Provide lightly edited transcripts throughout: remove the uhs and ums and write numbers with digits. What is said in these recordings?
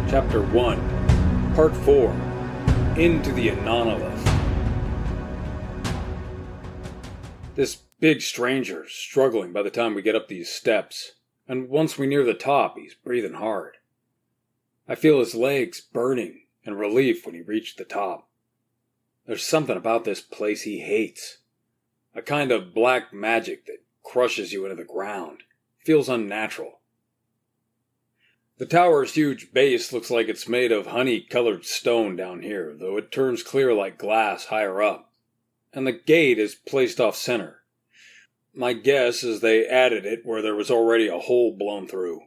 Chapter 1, Part 4, Into the Anonolith. This big stranger's struggling by the time we get up these steps, and once we near the top, he's breathing hard. I feel his legs burning and relief when he reached the top. There's something about this place he hates. A kind of black magic that crushes you into the ground. Feels unnatural. The tower's huge base looks like it's made of honey-colored stone down here, though it turns clear like glass higher up. And the gate is placed off-center. My guess is they added it where there was already a hole blown through.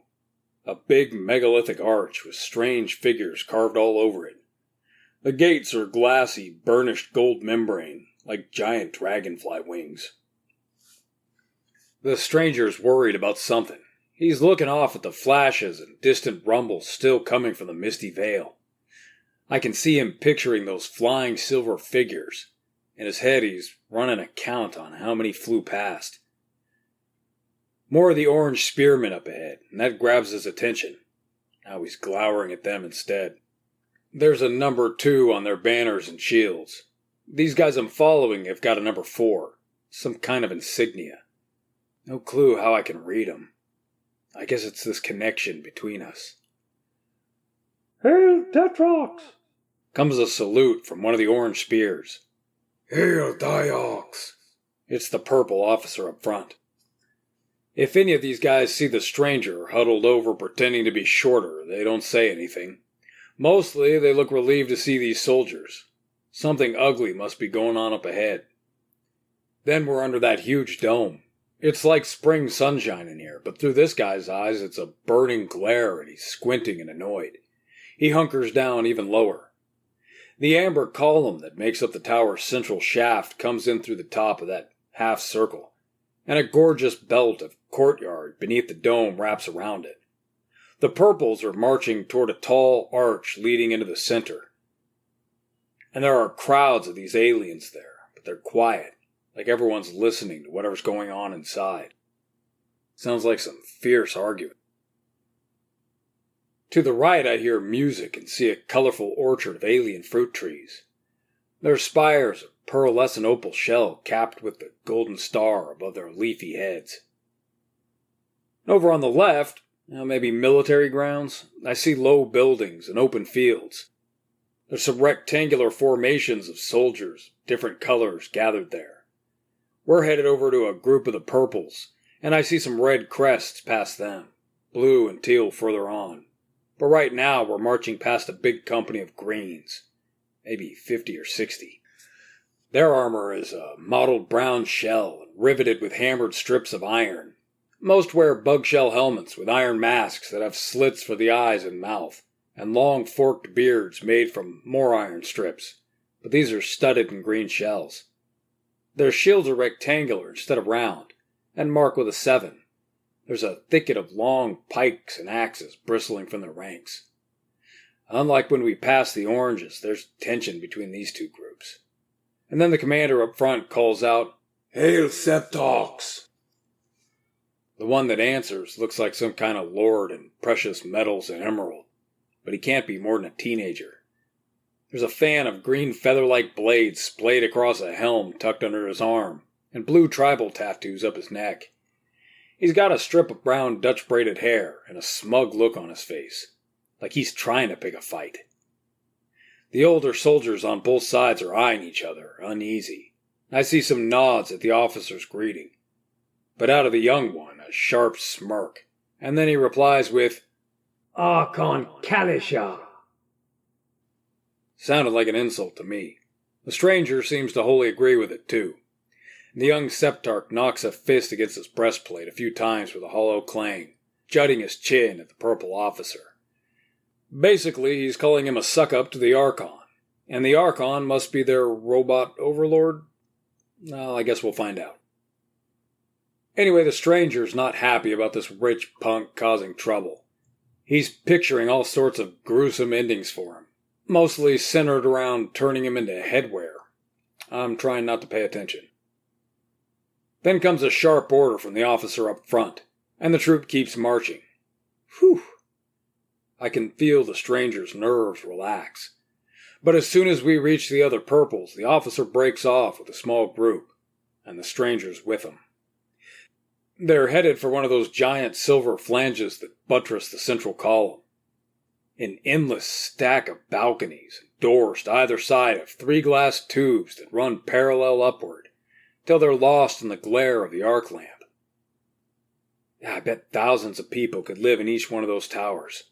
A big megalithic arch with strange figures carved all over it. The gates are glassy, burnished gold membrane, like giant dragonfly wings. The stranger's worried about something. He's looking off at the flashes and distant rumbles still coming from the misty veil. I can see him picturing those flying silver figures. In his head he's running a count on how many flew past. More of the orange spearmen up ahead, and that grabs his attention. Now he's glowering at them instead. There's a number 2 on their banners and shields. These guys I'm following have got a number 4. Some kind of insignia. No clue how I can read them. I guess it's this connection between us. "Hail, Tetrox!" Comes a salute from one of the orange spears. "Hail, Diox!" It's the purple officer up front. If any of these guys see the stranger huddled over pretending to be shorter, they don't say anything. Mostly they look relieved to see these soldiers. Something ugly must be going on up ahead. Then we're under that huge dome. It's like spring sunshine in here, but through this guy's eyes it's a burning glare and he's squinting and annoyed. He hunkers down even lower. The amber column that makes up the tower's central shaft comes in through the top of that half circle, and a gorgeous belt of courtyard beneath the dome wraps around it. The purples are marching toward a tall arch leading into the center. And there are crowds of these aliens there, but they're quiet. Like everyone's listening to whatever's going on inside. Sounds like some fierce argument. To the right I hear music and see a colorful orchard of alien fruit trees. There are spires of pearlescent opal shell capped with the golden star above their leafy heads. Over on the left, maybe military grounds, I see low buildings and open fields. There's some rectangular formations of soldiers, different colors gathered there. We're headed over to a group of the purples, and I see some red crests past them, blue and teal further on. But right now we're marching past a big company of greens, maybe 50 or 60. Their armor is a mottled brown shell and riveted with hammered strips of iron. Most wear bug-shell helmets with iron masks that have slits for the eyes and mouth, and long forked beards made from more iron strips, but these are studded in green shells. Their shields are rectangular instead of round, and marked with a 7. There's a thicket of long pikes and axes bristling from their ranks. Unlike when we passed the oranges, there's tension between these two groups. And then the commander up front calls out, "Hail, Septox!" The one that answers looks like some kind of lord in precious metals and emerald, but he can't be more than a teenager. There's a fan of green feather-like blades splayed across a helm tucked under his arm, and blue tribal tattoos up his neck. He's got a strip of brown Dutch-braided hair and a smug look on his face, like he's trying to pick a fight. The older soldiers on both sides are eyeing each other, uneasy. I see some nods at the officer's greeting, but out of the young one, a sharp smirk, and then he replies with, "Archon Kalisha." Sounded like an insult to me. The stranger seems to wholly agree with it, too. The young Septarch knocks a fist against his breastplate a few times with a hollow clang, jutting his chin at the purple officer. Basically, he's calling him a suck-up to the Archon, and the Archon must be their robot overlord? Well, I guess we'll find out. Anyway, the stranger's not happy about this rich punk causing trouble. He's picturing all sorts of gruesome endings for him. Mostly centered around turning him into headwear. I'm trying not to pay attention. Then comes a sharp order from the officer up front, and the troop keeps marching. Whew! I can feel the stranger's nerves relax. But as soon as we reach the other purples, the officer breaks off with a small group, and the stranger's with him. They're headed for one of those giant silver flanges that buttress the central column. An endless stack of balconies and doors to either side of 3 glass tubes that run parallel upward till they're lost in the glare of the arc lamp. I bet thousands of people could live in each one of those towers.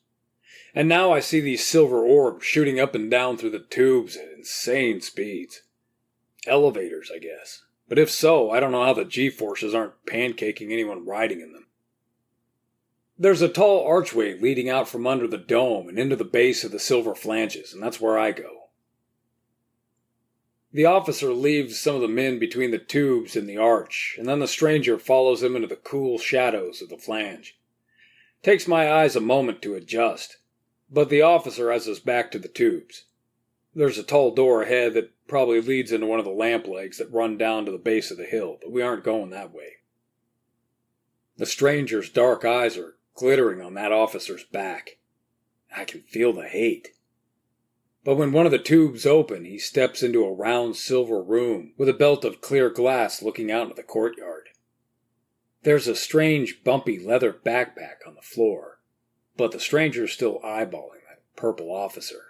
And now I see these silver orbs shooting up and down through the tubes at insane speeds. Elevators, I guess. But if so, I don't know how the G-forces aren't pancaking anyone riding in them. There's a tall archway leading out from under the dome and into the base of the silver flanges, and that's where I go. The officer leaves some of the men between the tubes and the arch, and then the stranger follows him into the cool shadows of the flange. Takes my eyes a moment to adjust, but the officer has us back to the tubes. There's a tall door ahead that probably leads into one of the lamp legs that run down to the base of the hill, but we aren't going that way. The stranger's dark eyes are glittering on that officer's back. I can feel the hate. But when one of the tubes open, he steps into a round silver room with a belt of clear glass looking out into the courtyard. There's a strange bumpy leather backpack on the floor, but the stranger's still eyeballing that purple officer.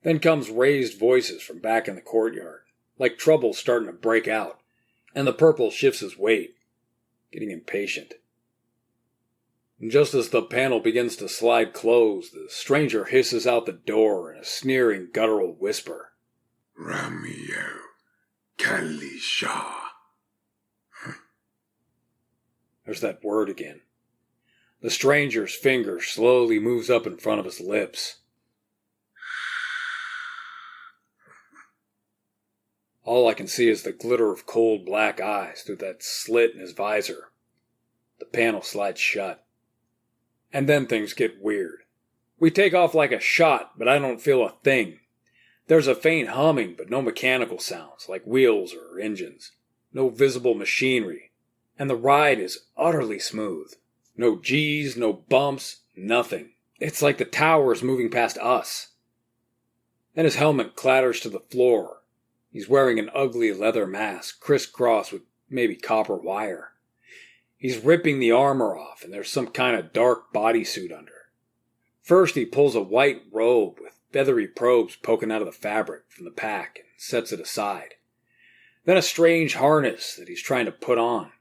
Then comes raised voices from back in the courtyard, like trouble starting to break out, and the purple shifts his weight, getting impatient. And just as the panel begins to slide closed, the stranger hisses out the door in a sneering guttural whisper. Ramio Kalisha. There's that word again. The stranger's finger slowly moves up in front of his lips. All I can see is the glitter of cold black eyes through that slit in his visor. The panel slides shut. And then things get weird. We take off like a shot, but I don't feel a thing. There's a faint humming, but no mechanical sounds, like wheels or engines. No visible machinery. And the ride is utterly smooth. No G's, no bumps, nothing. It's like the tower is moving past us. Then his helmet clatters to the floor. He's wearing an ugly leather mask, crisscrossed with maybe copper wire. He's ripping the armor off, and there's some kind of dark bodysuit under. First he pulls a white robe with feathery probes poking out of the fabric from the pack and sets it aside. Then a strange harness that he's trying to put on.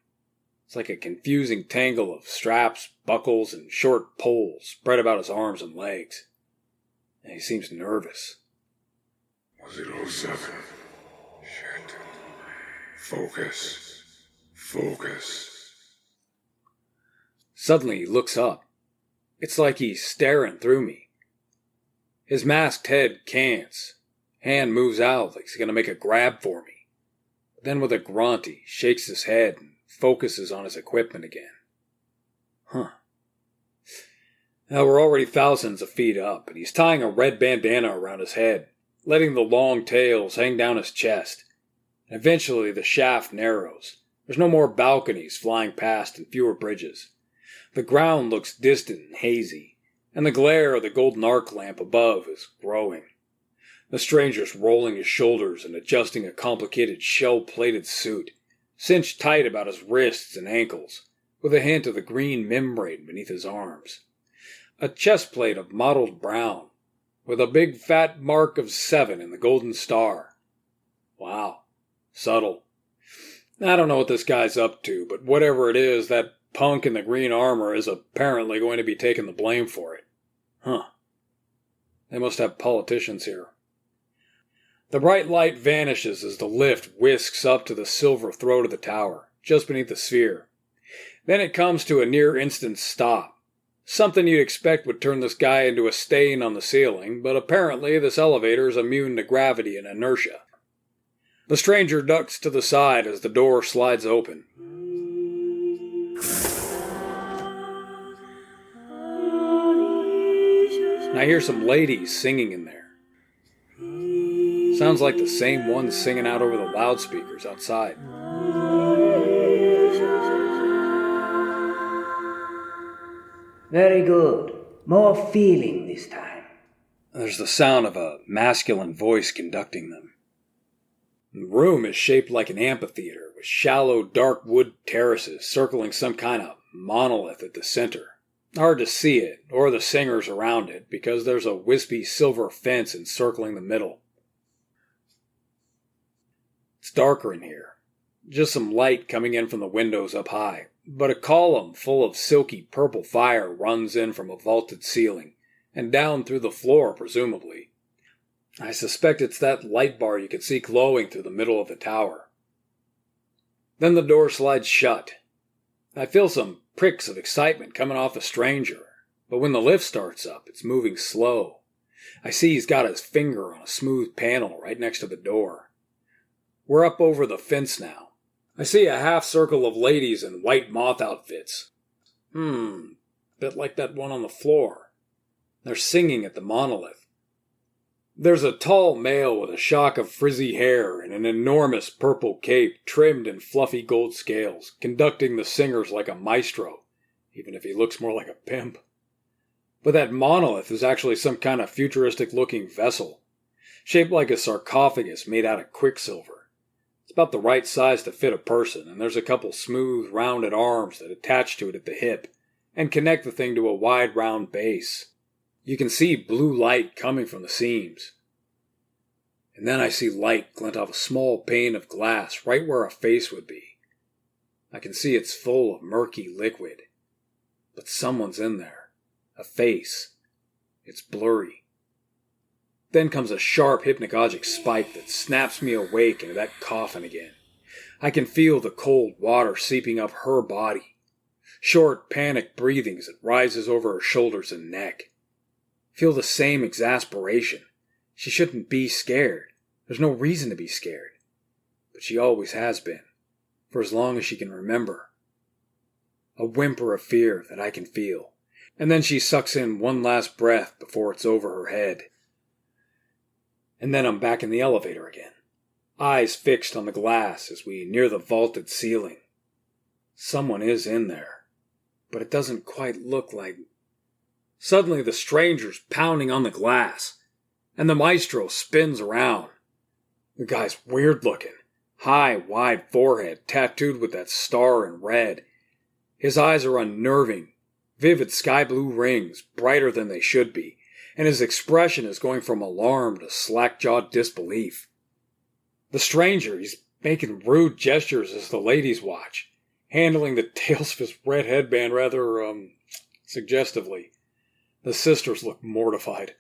It's like a confusing tangle of straps, buckles, and short poles spread about his arms and legs. And he seems nervous. 07. Shit. Focus. Focus. Suddenly he looks up. It's like he's staring through me. His masked head cants. Hand moves out like he's going to make a grab for me. But then with a grunt he shakes his head and focuses on his equipment again. Now we're already thousands of feet up, and he's tying a red bandana around his head, letting the long tails hang down his chest. And eventually the shaft narrows. There's no more balconies flying past and fewer bridges. The ground looks distant and hazy, and the glare of the golden arc lamp above is growing. The stranger's rolling his shoulders and adjusting a complicated shell-plated suit, cinched tight about his wrists and ankles, with a hint of the green membrane beneath his arms. A chest plate of mottled brown, with a big fat mark of 7 in the golden star. Wow. Subtle. I don't know what this guy's up to, but whatever it is, that punk in the green armor is apparently going to be taking the blame for it. They must have politicians here. The bright light vanishes as the lift whisks up to the silver throat of the tower, just beneath the sphere. Then it comes to a near-instant stop. Something you'd expect would turn this guy into a stain on the ceiling, but apparently this elevator is immune to gravity and inertia. The stranger ducks to the side as the door slides open. And I hear some ladies singing in there. Sounds like the same ones singing out over the loudspeakers outside. Very good. More feeling this time. There's the sound of a masculine voice conducting them. The room is shaped like an amphitheater, with shallow, dark wood terraces circling some kind of monolith at the center. Hard to see it, or the singers around it, because there's a wispy silver fence encircling the middle. It's darker in here. Just some light coming in from the windows up high, but a column full of silky purple fire runs in from a vaulted ceiling, and down through the floor, presumably. I suspect it's that light bar you can see glowing through the middle of the tower. Then the door slides shut. I feel some pricks of excitement coming off the stranger, but when the lift starts up, it's moving slow. I see he's got his finger on a smooth panel right next to the door. We're up over the fence now. I see a half circle of ladies in white moth outfits. Bit like that one on the floor. They're singing at the monolith. There's a tall male with a shock of frizzy hair and an enormous purple cape trimmed in fluffy gold scales, conducting the singers like a maestro, even if he looks more like a pimp. But that monolith is actually some kind of futuristic-looking vessel, shaped like a sarcophagus made out of quicksilver. It's about the right size to fit a person, and there's a couple smooth, rounded arms that attach to it at the hip and connect the thing to a wide, round base. You can see blue light coming from the seams. And then I see light glint off a small pane of glass right where a face would be. I can see it's full of murky liquid. But someone's in there. A face. It's blurry. Then comes a sharp hypnagogic spike that snaps me awake into that coffin again. I can feel the cold water seeping up her body. Short, panicked breathing as it rises over her shoulders and neck. Feel the same exasperation. She shouldn't be scared. There's no reason to be scared. But she always has been, for as long as she can remember. A whimper of fear that I can feel, and then she sucks in one last breath before it's over her head. And then I'm back in the elevator again, eyes fixed on the glass as we near the vaulted ceiling. Someone is in there, but it doesn't quite look like... Suddenly the stranger's pounding on the glass, and the maestro spins around. The guy's weird looking, high, wide forehead tattooed with that star in red. His eyes are unnerving, vivid sky blue rings, brighter than they should be, and his expression is going from alarm to slack-jawed disbelief. The stranger, he's making rude gestures as the ladies watch, handling the tails of his red headband rather, suggestively. The sisters look mortified.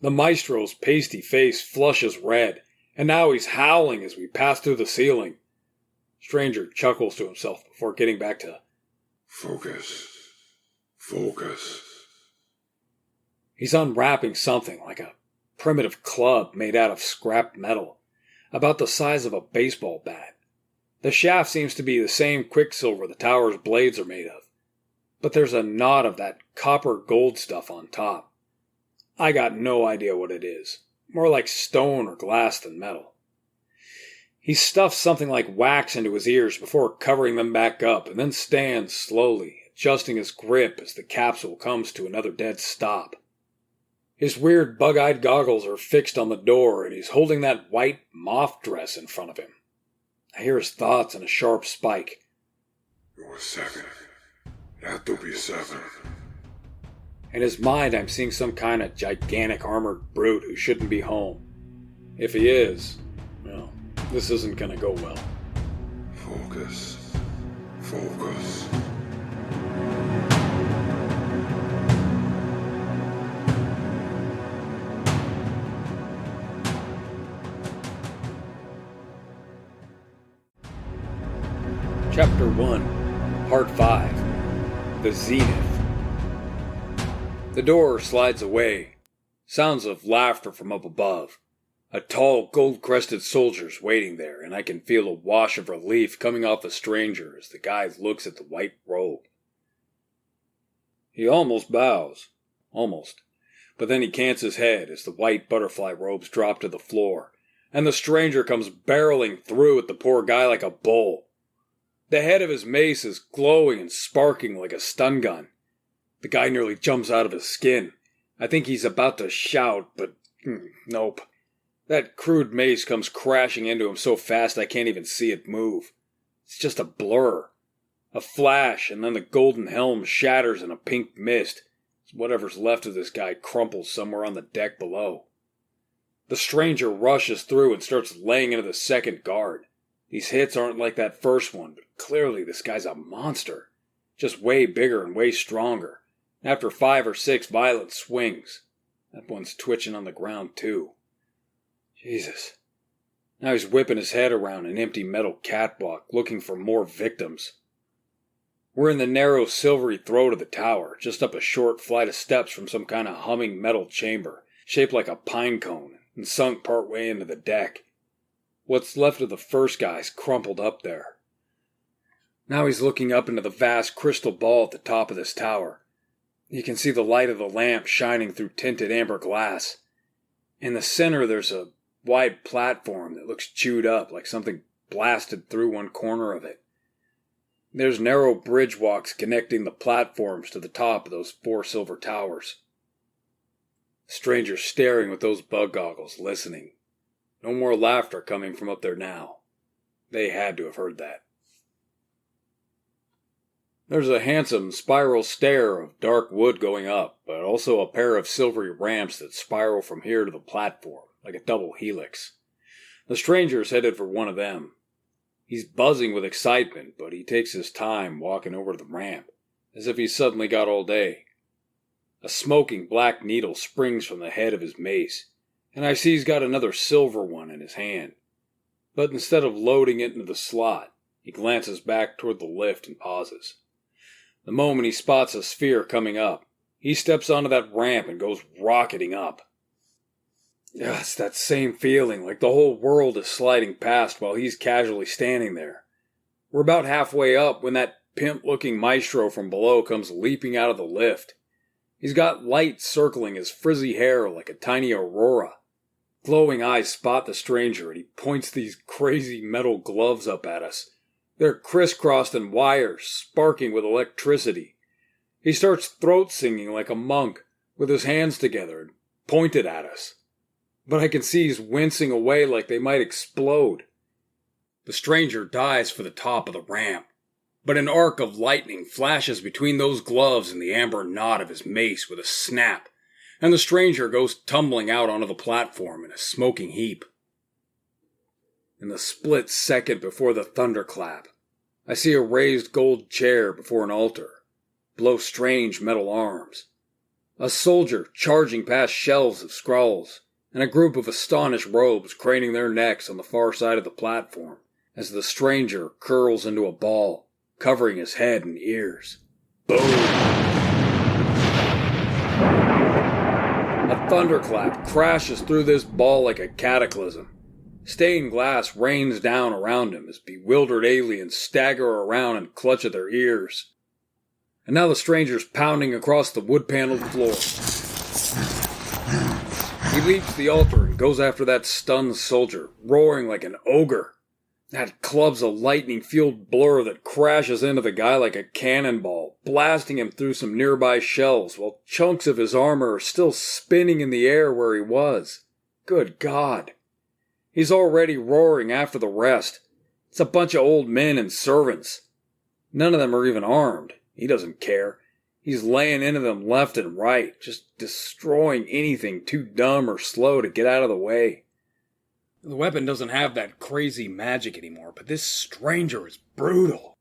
The maestro's pasty face flushes red, and now he's howling as we pass through the ceiling. Stranger chuckles to himself before getting back to... Focus. Focus. He's unwrapping something like a primitive club made out of scrap metal, about the size of a baseball bat. The shaft seems to be the same quicksilver the tower's blades are made of, but there's a knot of that copper gold stuff on top. I got no idea what it is. More like stone or glass than metal. He stuffs something like wax into his ears before covering them back up, and then stands slowly, adjusting his grip as the capsule comes to another dead stop. His weird bug-eyed goggles are fixed on the door, and he's holding that white moth dress in front of him. I hear his thoughts in a sharp spike. It was 7. It had to be 7. In his mind, I'm seeing some kind of gigantic armored brute who shouldn't be home. If he is, well, this isn't gonna go well. Focus. Focus. Chapter 1, Part 5, The Zenith. The door slides away. Sounds of laughter from up above. A tall, gold-crested soldier's waiting there, and I can feel a wash of relief coming off the stranger as the guy looks at the white robe. He almost bows. Almost. But then he cants his head as the white butterfly robes drop to the floor, and the stranger comes barreling through at the poor guy like a bull. The head of his mace is glowing and sparking like a stun gun. The guy nearly jumps out of his skin. I think he's about to shout, but nope. That crude mace comes crashing into him so fast I can't even see it move. It's just a blur. A flash, and then the golden helm shatters in a pink mist as whatever's left of this guy crumples somewhere on the deck below. The stranger rushes through and starts laying into the second guard. These hits aren't like that first one, but clearly this guy's a monster. Just way bigger and way stronger. After 5 or 6 violent swings, that one's twitching on the ground too. Jesus. Now he's whipping his head around an empty metal catwalk, looking for more victims. We're in the narrow silvery throat of the tower, just up a short flight of steps from some kind of humming metal chamber, shaped like a pine cone, and sunk partway into the deck. What's left of the first guy's crumpled up there. Now he's looking up into the vast crystal ball at the top of this tower. You can see the light of the lamp shining through tinted amber glass. In the center there's a wide platform that looks chewed up, like something blasted through one corner of it. There's narrow bridge walks connecting the platforms to the top of those 4 silver towers. The stranger's staring with those bug goggles, listening. No more laughter coming from up there now. They had to have heard that. There's a handsome spiral stair of dark wood going up, but also a pair of silvery ramps that spiral from here to the platform, like a double helix. The stranger's headed for one of them. He's buzzing with excitement, but he takes his time walking over to the ramp, as if he's suddenly got all day. A smoking black needle springs from the head of his mace, and I see he's got another silver one in his hand. But instead of loading it into the slot, he glances back toward the lift and pauses. The moment he spots a sphere coming up, he steps onto that ramp and goes rocketing up. It's that same feeling, like the whole world is sliding past while he's casually standing there. We're about halfway up when that pimp-looking maestro from below comes leaping out of the lift. He's got light circling his frizzy hair like a tiny aurora. Glowing eyes spot the stranger, and he points these crazy metal gloves up at us. They're crisscrossed in wires, sparking with electricity. He starts throat-singing like a monk, with his hands together, and pointed at us. But I can see he's wincing away like they might explode. The stranger dives for the top of the ramp, but an arc of lightning flashes between those gloves and the amber knot of his mace with a snap, and the stranger goes tumbling out onto the platform in a smoking heap. In the split second before the thunderclap, I see a raised gold chair before an altar, below strange metal arms, a soldier charging past shelves of scrolls, and a group of astonished robes craning their necks on the far side of the platform as the stranger curls into a ball, covering his head and ears. Boom! A thunderclap crashes through this ball like a cataclysm. Stained glass rains down around him as bewildered aliens stagger around and clutch at their ears. And now the stranger's pounding across the wood-paneled floor. He leaps the altar and goes after that stunned soldier, roaring like an ogre. That club's a lightning-fueled blur that crashes into the guy like a cannonball, blasting him through some nearby shells while chunks of his armor are still spinning in the air where he was. Good God! He's already roaring after the rest. It's a bunch of old men and servants. None of them are even armed. He doesn't care. He's laying into them left and right, just destroying anything too dumb or slow to get out of the way. The weapon doesn't have that crazy magic anymore, but this stranger is brutal.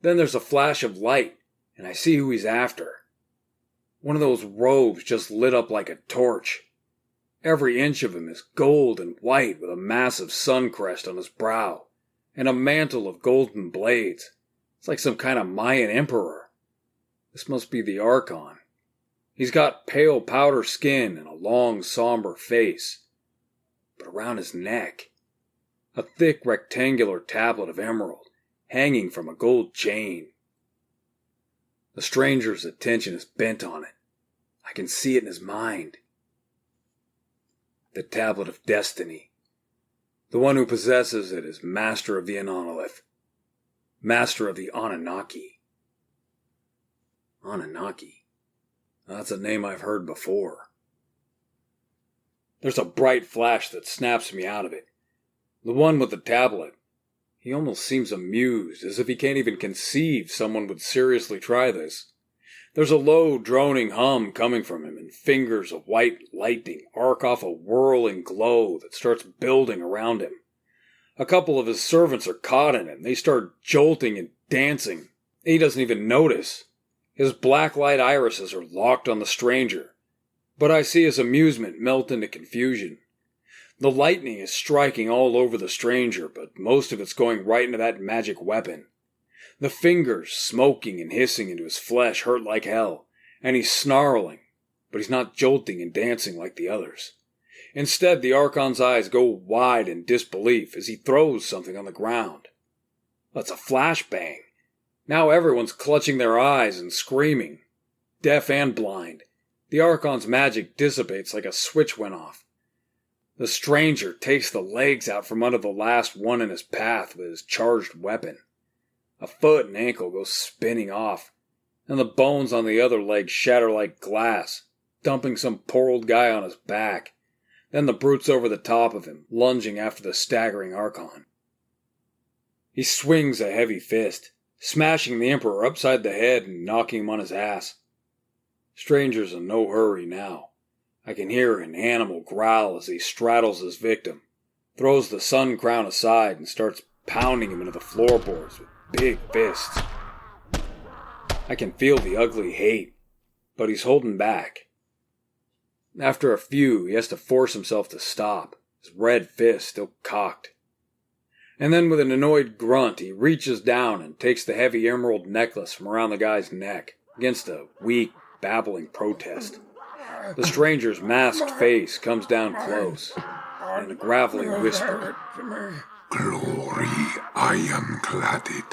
Then there's a flash of light, and I see who he's after. One of those robes just lit up like a torch. Every inch of him is gold and white with a massive sun crest on his brow, and a mantle of golden blades. It's like some kind of Mayan emperor. This must be the Archon. He's got pale powder skin and a long, somber face. But around his neck, a thick rectangular tablet of emerald hanging from a gold chain. The stranger's attention is bent on it. I can see it in his mind. The tablet of destiny. The one who possesses it is master of the Anonolith, master of the Anunnaki. Anunnaki. That's a name I've heard before. There's a bright flash that snaps me out of it. The one with the tablet. He almost seems amused, as if he can't even conceive someone would seriously try this. There's a low, droning hum coming from him, and fingers of white lightning arc off a whirling glow that starts building around him. A couple of his servants are caught in it. They start jolting and dancing. He doesn't even notice. His black-light irises are locked on the stranger, but I see his amusement melt into confusion. The lightning is striking all over the stranger, but most of it's going right into that magic weapon. The fingers, smoking and hissing into his flesh, hurt like hell, and he's snarling, but he's not jolting and dancing like the others. Instead, the Archon's eyes go wide in disbelief as he throws something on the ground. That's a flashbang. Now everyone's clutching their eyes and screaming. Deaf and blind, the Archon's magic dissipates like a switch went off. The stranger takes the legs out from under the last one in his path with his charged weapon. A foot and ankle go spinning off, and the bones on the other leg shatter like glass, dumping some poor old guy on his back. Then the brute's over the top of him, lunging after the staggering Archon. He swings a heavy fist, smashing the Emperor upside the head and knocking him on his ass. Stranger's in no hurry now. I can hear an animal growl as he straddles his victim, throws the sun crown aside and starts pounding him into the floorboards with big fists. I can feel the ugly hate, but he's holding back. After a few, he has to force himself to stop, his red fist still cocked. And then with an annoyed grunt, he reaches down and takes the heavy emerald necklace from around the guy's neck, against a weak, babbling protest. The stranger's masked face comes down close, and a gravelly whisper. Glory iron-cladded.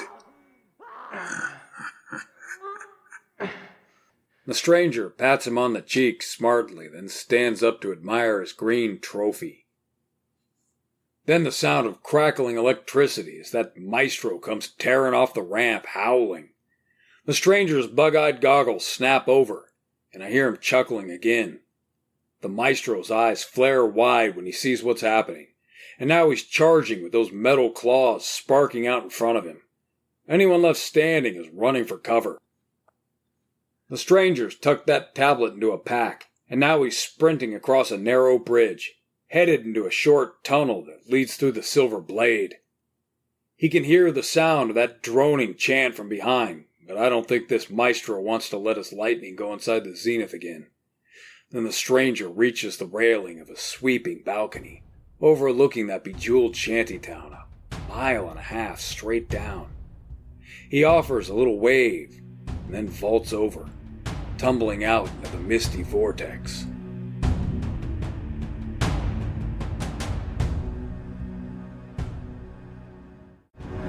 The stranger pats him on the cheek smartly, then stands up to admire his green trophy. Then the sound of crackling electricity as that maestro comes tearing off the ramp, howling. The stranger's bug-eyed goggles snap over, and I hear him chuckling again. The maestro's eyes flare wide when he sees what's happening, and now he's charging with those metal claws sparking out in front of him. Anyone left standing is running for cover. The stranger's tucked that tablet into a pack, and now he's sprinting across a narrow bridge, headed into a short tunnel that leads through the silver blade. He can hear the sound of that droning chant from behind, but I don't think this maestro wants to let his lightning go inside the zenith again. Then the stranger reaches the railing of a sweeping balcony, overlooking that bejeweled shantytown, a mile and a half straight down. He offers a little wave, and then vaults over, tumbling out into the misty vortex.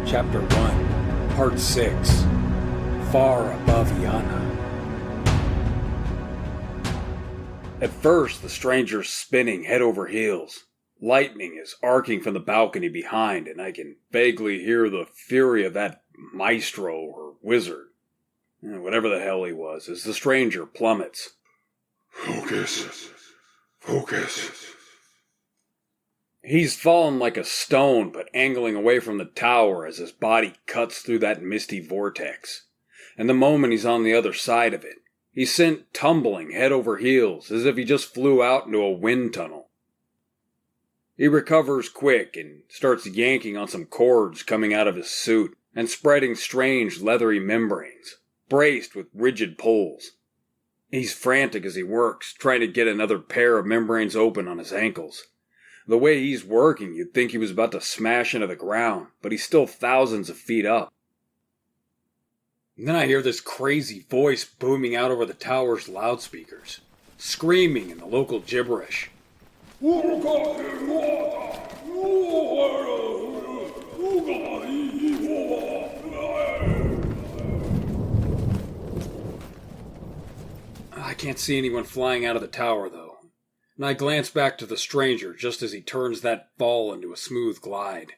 Chapter 1, Part 6, Far Above Yana. At first, the stranger's spinning head over heels. Lightning is arcing from the balcony behind, and I can vaguely hear the fury of that maestro or wizard, whatever the hell he was, as the stranger plummets. Focus. Focus. He's fallen like a stone, but angling away from the tower as his body cuts through that misty vortex. And the moment he's on the other side of it, he's sent tumbling head over heels as if he just flew out into a wind tunnel. He recovers quick and starts yanking on some cords coming out of his suit and spreading strange leathery membranes, braced with rigid poles. He's frantic as he works, trying to get another pair of membranes open on his ankles. The way he's working, you'd think he was about to smash into the ground, but he's still thousands of feet up. And then I hear this crazy voice booming out over the tower's loudspeakers, screaming in the local gibberish. I can't see anyone flying out of the tower, though, and I glance back to the stranger just as he turns that fall into a smooth glide.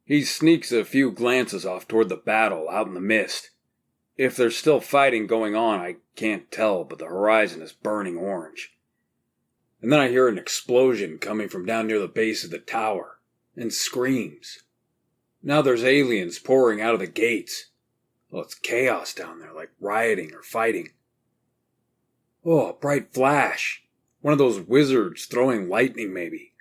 He sneaks a few glances off toward the battle out in the mist, If there's still fighting going on, I can't tell, but the horizon is burning orange. And then I hear an explosion coming from down near the base of the tower, and screams. Now there's aliens pouring out of the gates. Well, it's chaos down there, like rioting or fighting. Oh, a bright flash. One of those wizards throwing lightning, maybe.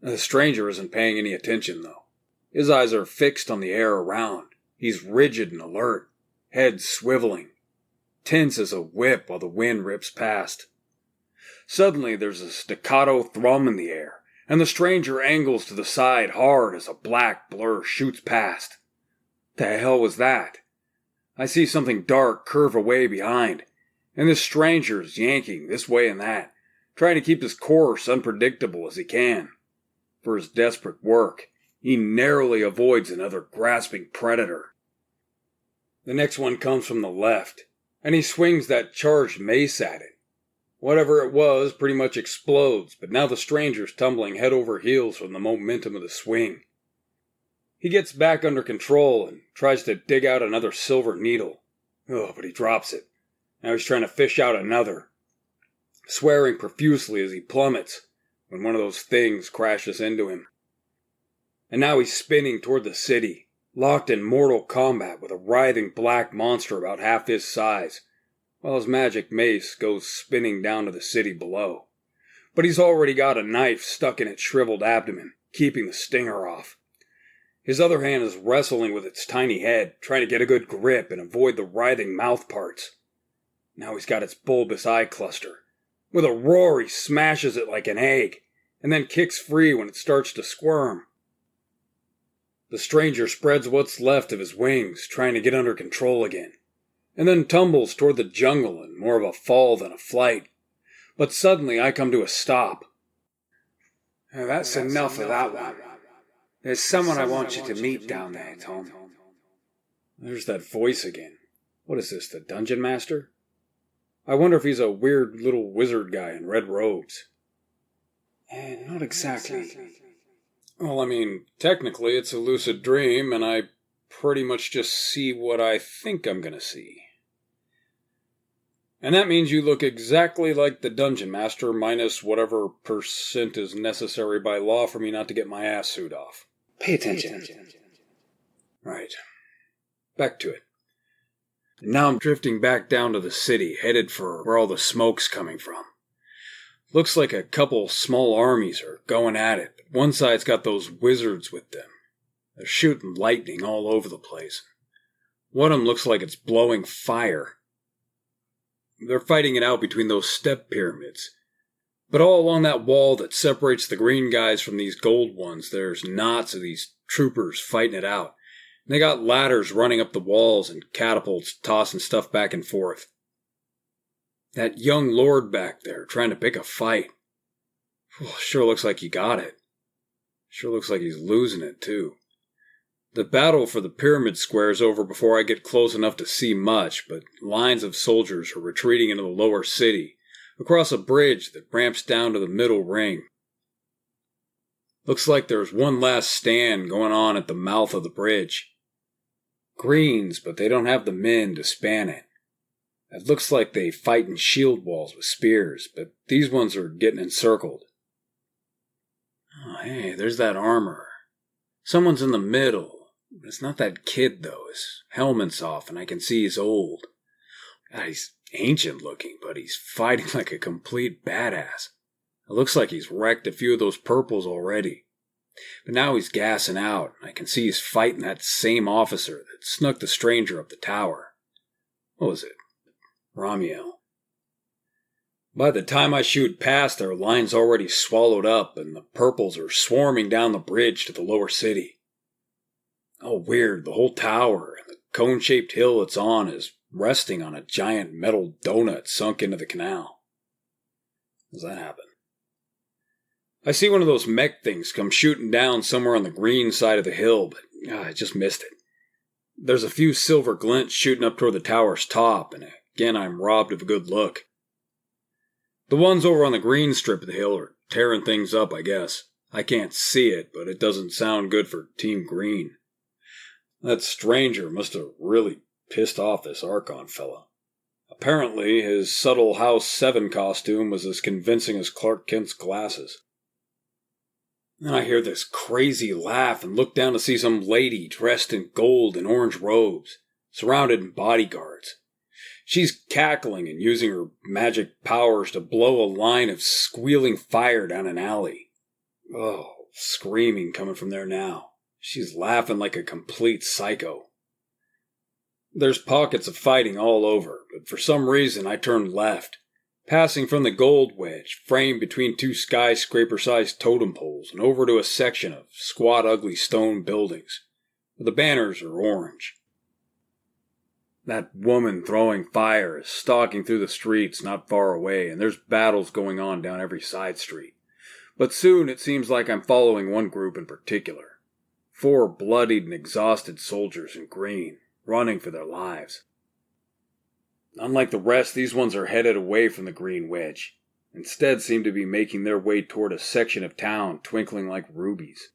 The stranger isn't paying any attention, though. His eyes are fixed on the air around. He's rigid and alert, head swiveling, tense as a whip while the wind rips past. Suddenly there's a staccato thrum in the air, and the stranger angles to the side hard as a black blur shoots past. The hell was that? I see something dark curve away behind, and this stranger's yanking this way and that, trying to keep his course unpredictable as he can. For his desperate work, he narrowly avoids another grasping predator. The next one comes from the left, and he swings that charged mace at it. Whatever it was pretty much explodes, but now the stranger's tumbling head over heels from the momentum of the swing. He gets back under control and tries to dig out another silver needle. Oh, but he drops it. Now he's trying to fish out another, swearing profusely as he plummets when one of those things crashes into him. And now he's spinning toward the city, locked in mortal combat with a writhing black monster about half his size, while his magic mace goes spinning down to the city below. But he's already got a knife stuck in its shriveled abdomen, keeping the stinger off. His other hand is wrestling with its tiny head, trying to get a good grip and avoid the writhing mouth parts. Now he's got its bulbous eye cluster. With a roar, he smashes it like an egg, and then kicks free when it starts to squirm. The stranger spreads what's left of his wings, trying to get under control again, and then tumbles toward the jungle in more of a fall than a flight. But suddenly I come to a stop. That's enough of that one. There's someone I want you to meet down there, Tom. There's that voice again. What is this, the dungeon master? I wonder if he's a weird little wizard guy in red robes. Not exactly. Well, I mean, technically it's a lucid dream, and I pretty much just see what I think I'm gonna see. And that means you look exactly like the dungeon master, minus whatever percent is necessary by law for me not to get my ass suit off. Pay attention. Right. Back to it. And now I'm drifting back down to the city, headed for where all the smoke's coming from. Looks like a couple small armies are going at it, but one side's got those wizards with them. They're shooting lightning all over the place. One of them looks like it's blowing fire. They're fighting it out between those step pyramids. But all along that wall that separates the green guys from these gold ones, there's knots of these troopers fighting it out. And they got ladders running up the walls and catapults tossing stuff back and forth. That young lord back there trying to pick a fight. Sure looks like he got it. Sure looks like he's losing it, too. The battle for the pyramid square is over before I get close enough to see much, but lines of soldiers are retreating into the lower city, across a bridge that ramps down to the middle ring. Looks like there's one last stand going on at the mouth of the bridge. Greens, but they don't have the men to span it. It looks like they fight in shield walls with spears, but these ones are getting encircled. Oh, hey, there's that armor. Someone's in the middle. It's not that kid, though. His helmet's off, and I can see he's old. God, he's ancient looking, but he's fighting like a complete badass. It looks like he's wrecked a few of those purples already. But now he's gassing out, and I can see he's fighting that same officer that snuck the stranger up the tower. What was it? Ramiel. By the time I shoot past, their line's already swallowed up, and the purples are swarming down the bridge to the lower city. Oh, weird, the whole tower and the cone-shaped hill it's on is resting on a giant metal donut sunk into the canal. How does that happen? I see one of those mech things come shooting down somewhere on the green side of the hill, but I just missed it. There's a few silver glints shooting up toward the tower's top, and again I'm robbed of a good look. The ones over on the green strip of the hill are tearing things up, I guess. I can't see it, but it doesn't sound good for Team Green. That stranger must have really pissed off this Archon fella. Apparently, his subtle House 7 costume was as convincing as Clark Kent's glasses. Then I hear this crazy laugh and look down to see some lady dressed in gold and orange robes, surrounded in bodyguards. She's cackling and using her magic powers to blow a line of squealing fire down an alley. Oh, screaming coming from there now. She's laughing like a complete psycho. There's pockets of fighting all over, but for some reason I turned left, passing from the gold wedge framed between two skyscraper-sized totem poles and over to a section of squat, ugly stone buildings. The banners are orange. That woman throwing fire is stalking through the streets not far away, and there's battles going on down every side street. But soon it seems like I'm following one group in particular. 4 bloodied and exhausted soldiers in green, running for their lives. Unlike the rest, these ones are headed away from the green wedge. Instead seem to be making their way toward a section of town twinkling like rubies.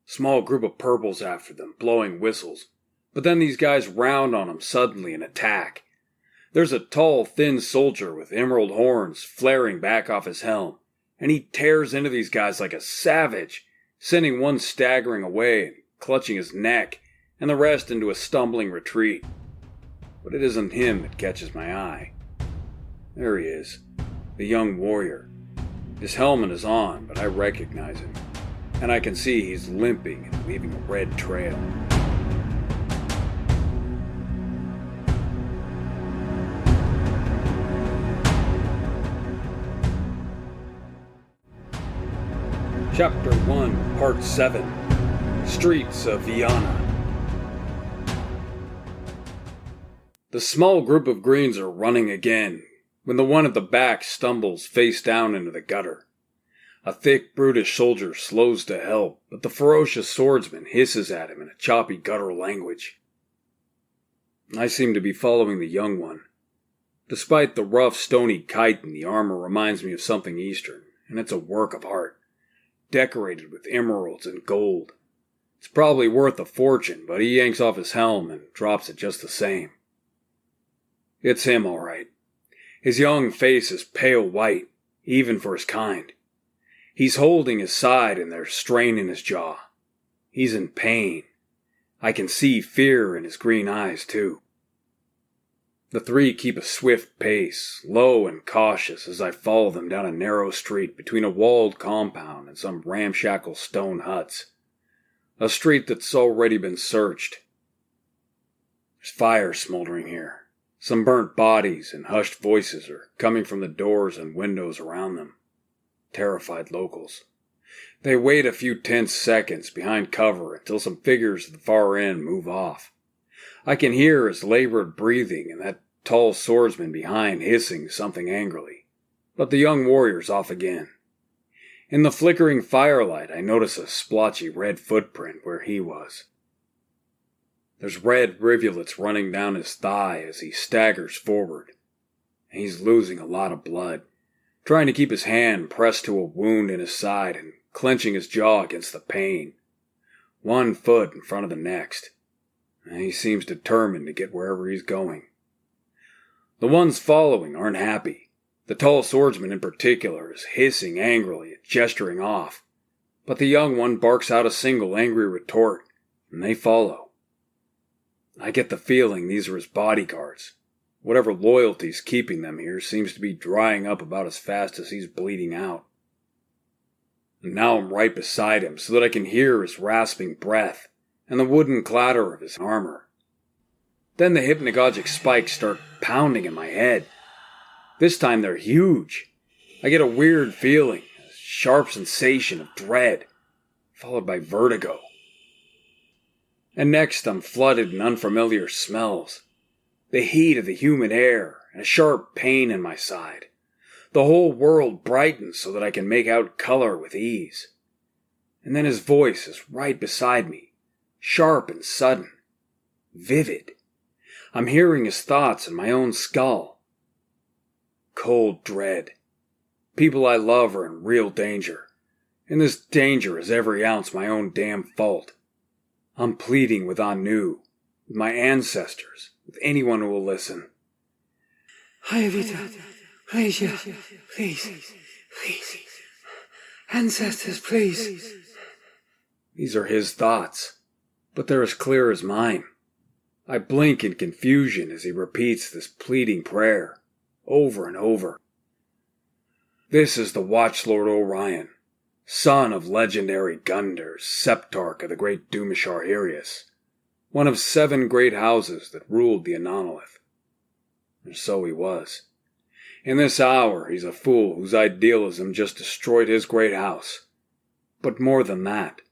Small group of purples after them, blowing whistles. But then these guys round on them suddenly and attack. There's a tall, thin soldier with emerald horns flaring back off his helm, and he tears into these guys like a savage, sending one staggering away and clutching his neck, and the rest into a stumbling retreat. But it isn't him that catches my eye. There he is, the young warrior. His helmet is on, but I recognize him, and I can see he's limping and leaving a red trail. Chapter 1, Part 7, Streets of Vienna. The small group of greens are running again, when the one at the back stumbles face down into the gutter. A thick, brutish soldier slows to help, but the ferocious swordsman hisses at him in a choppy guttural language. I seem to be following the young one. Despite the rough, stony chitin, the armor reminds me of something Eastern, and it's a work of art, decorated with emeralds and gold. It's probably worth a fortune, but he yanks off his helm and drops it just the same. It's him, all right. His young face is pale white, even for his kind. He's holding his side and there's strain in his jaw. He's in pain. I can see fear in his green eyes, too. The 3 keep a swift pace, low and cautious, as I follow them down a narrow street between a walled compound and some ramshackle stone huts. A street that's already been searched. There's fire smoldering here. Some burnt bodies and hushed voices are coming from the doors and windows around them. Terrified locals. They wait a few tense seconds behind cover until some figures at the far end move off. I can hear his labored breathing and that tall swordsman behind hissing something angrily. But the young warrior's off again. In the flickering firelight, I notice a splotchy red footprint where he was. There's red rivulets running down his thigh as he staggers forward. He's losing a lot of blood, trying to keep his hand pressed to a wound in his side and clenching his jaw against the pain. One foot in front of the next. He seems determined to get wherever he's going. The ones following aren't happy. The tall swordsman in particular is hissing angrily and gesturing off. But the young one barks out a single angry retort, and they follow. I get the feeling these are his bodyguards. Whatever loyalty's keeping them here seems to be drying up about as fast as he's bleeding out. And now I'm right beside him so that I can hear his rasping breath and the wooden clatter of his armor. Then the hypnagogic spikes start pounding in my head. This time they're huge. I get a weird feeling, a sharp sensation of dread, followed by vertigo. And next I'm flooded in unfamiliar smells. The heat of the humid air and a sharp pain in my side. The whole world brightens so that I can make out color with ease. And then his voice is right beside me, sharp and sudden, vivid. I'm hearing his thoughts in my own skull. Cold dread. People I love are in real danger, and this danger is every ounce my own damn fault. I'm pleading with Anu, with my ancestors, with anyone who will listen. Hayavita, please, yeah, please. Ancestors, please. These are his thoughts, but they're as clear as mine. I blink in confusion as he repeats this pleading prayer, over and over. This is the Watchlord Orion, son of legendary Gundr, Septarch of the great Dumashar Hirius, one of 7 great houses that ruled the Anonolith. And so he was. In this hour, he's a fool whose idealism just destroyed his great house. But more than that,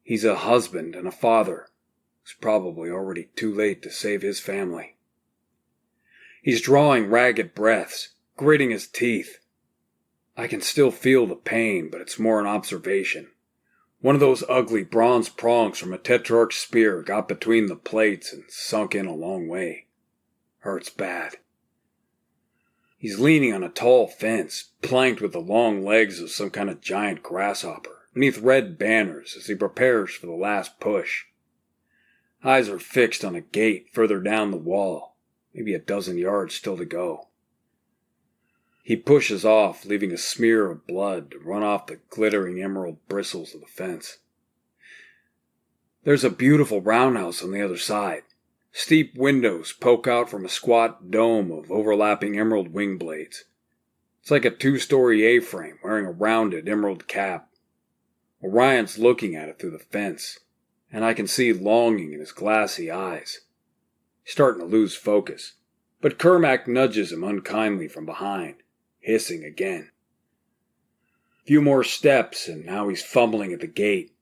he's a husband and a father who's probably already too late to save his family. He's drawing ragged breaths, gritting his teeth. I can still feel the pain, but it's more an observation. One of those ugly bronze prongs from a Tetrarch spear got between the plates and sunk in a long way. Hurts bad. He's leaning on a tall fence, planked with the long legs of some kind of giant grasshopper, beneath red banners as he prepares for the last push. Eyes are fixed on a gate further down the wall, maybe a dozen yards still to go. He pushes off, leaving a smear of blood to run off the glittering emerald bristles of the fence. There's a beautiful roundhouse on the other side. Steep windows poke out from a squat dome of overlapping emerald wing blades. It's like a 2-story A-frame wearing a rounded emerald cap. Orion's looking at it through the fence, and I can see longing in his glassy eyes. He's starting to lose focus, but Kermac nudges him unkindly from behind, hissing again. A few more steps, and now he's fumbling at the gate.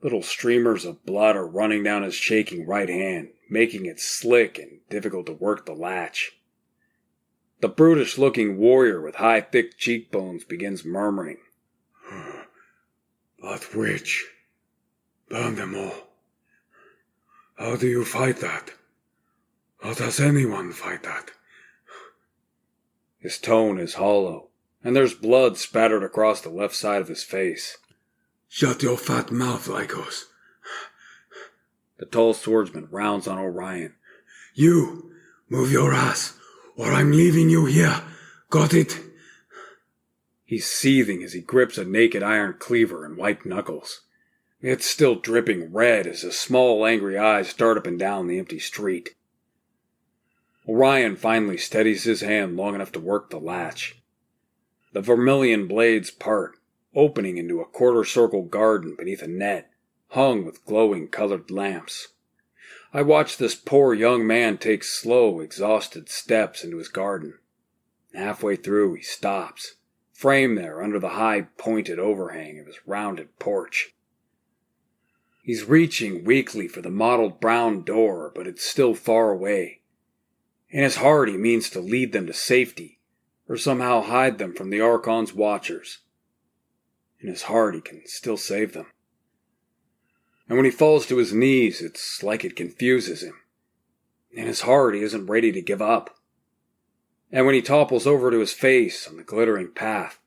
Little streamers of blood are running down his shaking right hand, making it slick and difficult to work the latch. The brutish-looking warrior with high, thick cheekbones begins murmuring. But which? Burn them all. How do you fight that? How does anyone fight that? His tone is hollow, and there's blood spattered across the left side of his face. Shut your fat mouth, Lycos. The tall swordsman rounds on Orion. You, move your ass, or I'm leaving you here. Got it? He's seething as he grips a naked iron cleaver and white knuckles. It's still dripping red as his small, angry eyes dart up and down the empty street. Orion finally steadies his hand long enough to work the latch. The vermilion blades part, opening into a quarter-circle garden beneath a net, hung with glowing colored lamps. I watch this poor young man take slow, exhausted steps into his garden. Halfway through, he stops, framed there under the high, pointed overhang of his rounded porch. He's reaching weakly for the mottled brown door, but it's still far away. In his heart, he means to lead them to safety, or somehow hide them from the Archon's watchers. In his heart, he can still save them. And when he falls to his knees, it's like it confuses him. In his heart, he isn't ready to give up. And when he topples over to his face on the glittering path,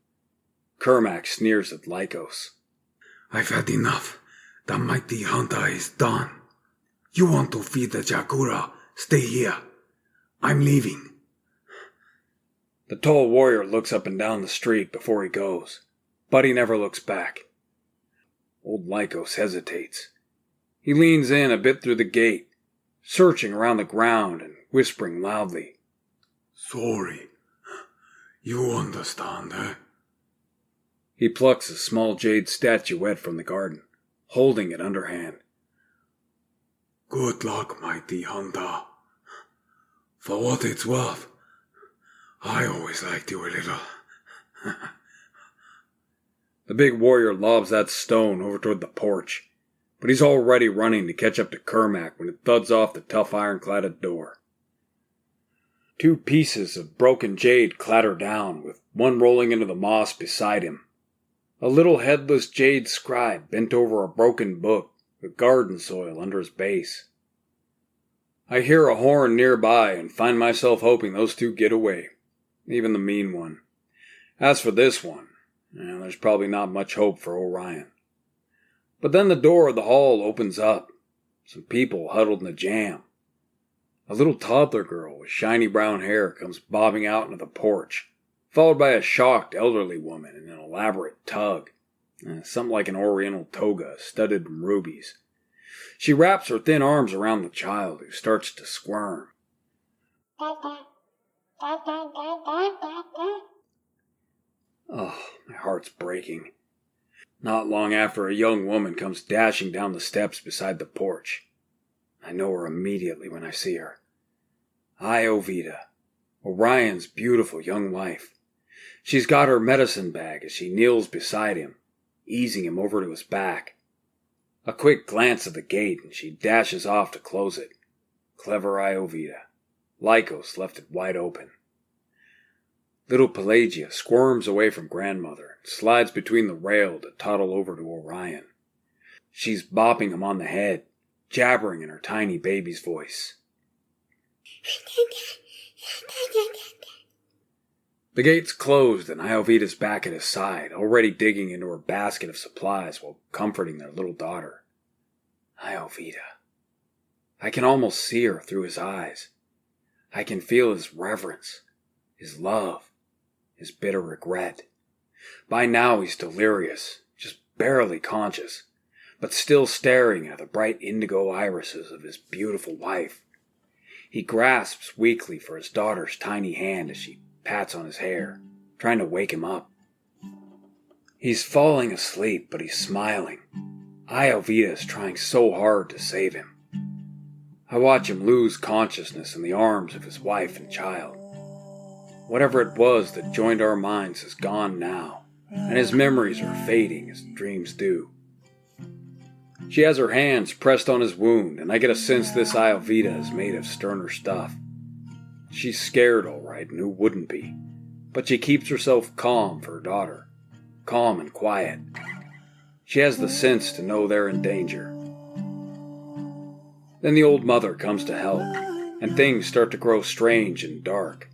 Kermac sneers at Lycos. I've had enough. The mighty hunter is done. You want to feed the Jakura? Stay here. I'm leaving. The tall warrior looks up and down the street before he goes, but he never looks back. Old Lycos hesitates. He leans in a bit through the gate, searching around the ground and whispering loudly. Sorry. You understand, eh? He plucks a small jade statuette from the garden, holding it underhand. Good luck, mighty hunter. For what it's worth, I always liked you a little. The big warrior lobs that stone over toward the porch, but he's already running to catch up to Kermac when it thuds off the tough iron-cladded door. 2 pieces of broken jade clatter down, with one rolling into the moss beside him. A little headless jade scribe bent over a broken book, with garden soil under his base. I hear a horn nearby and find myself hoping those 2 get away, even the mean one. As for this one, there's probably not much hope for Orion. But then the door of the hall opens up, Some people huddled in the jam. A little toddler girl with shiny brown hair comes bobbing out into the porch, followed by a shocked elderly woman in an elaborate tug, something like an oriental toga studded in rubies. She wraps her thin arms around the child, who starts to squirm. Oh, my heart's breaking. Not long after, a young woman comes dashing down the steps beside the porch. I know her immediately when I see her. Iovita, Orion's beautiful young wife. She's got her medicine bag as she kneels beside him, easing him over to his back. A quick glance at the gate and she dashes off to close it. Clever Iovita. Lycos left it wide open. Little Pelagia squirms away from grandmother and slides between the rail to toddle over to Orion. She's bopping him on the head, jabbering in her tiny baby's voice. The gate's closed and Iovita's back at his side, already digging into her basket of supplies while comforting their little daughter. Iovita. I can almost see her through his eyes. I can feel his reverence, his love, his bitter regret. By now he's delirious, just barely conscious, but still staring at the bright indigo irises of his beautiful wife. He grasps weakly for his daughter's tiny hand as she pats on his hair, trying to wake him up. He's falling asleep, but he's smiling. Iovita is trying so hard to save him. I watch him lose consciousness in the arms of his wife and child. Whatever it was that joined our minds is gone now, and his memories are fading as dreams do. She has her hands pressed on his wound, and I get a sense this Iovita is made of sterner stuff. She's scared, all right, and who wouldn't be? But she keeps herself calm for her daughter, calm and quiet. She has the sense to know they're in danger. Then the old mother comes to help, and things start to grow strange and dark.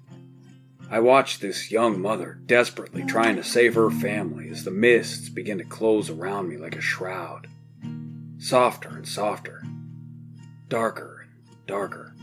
I watch this young mother desperately trying to save her family as the mists begin to close around me like a shroud. Softer and softer, darker and darker.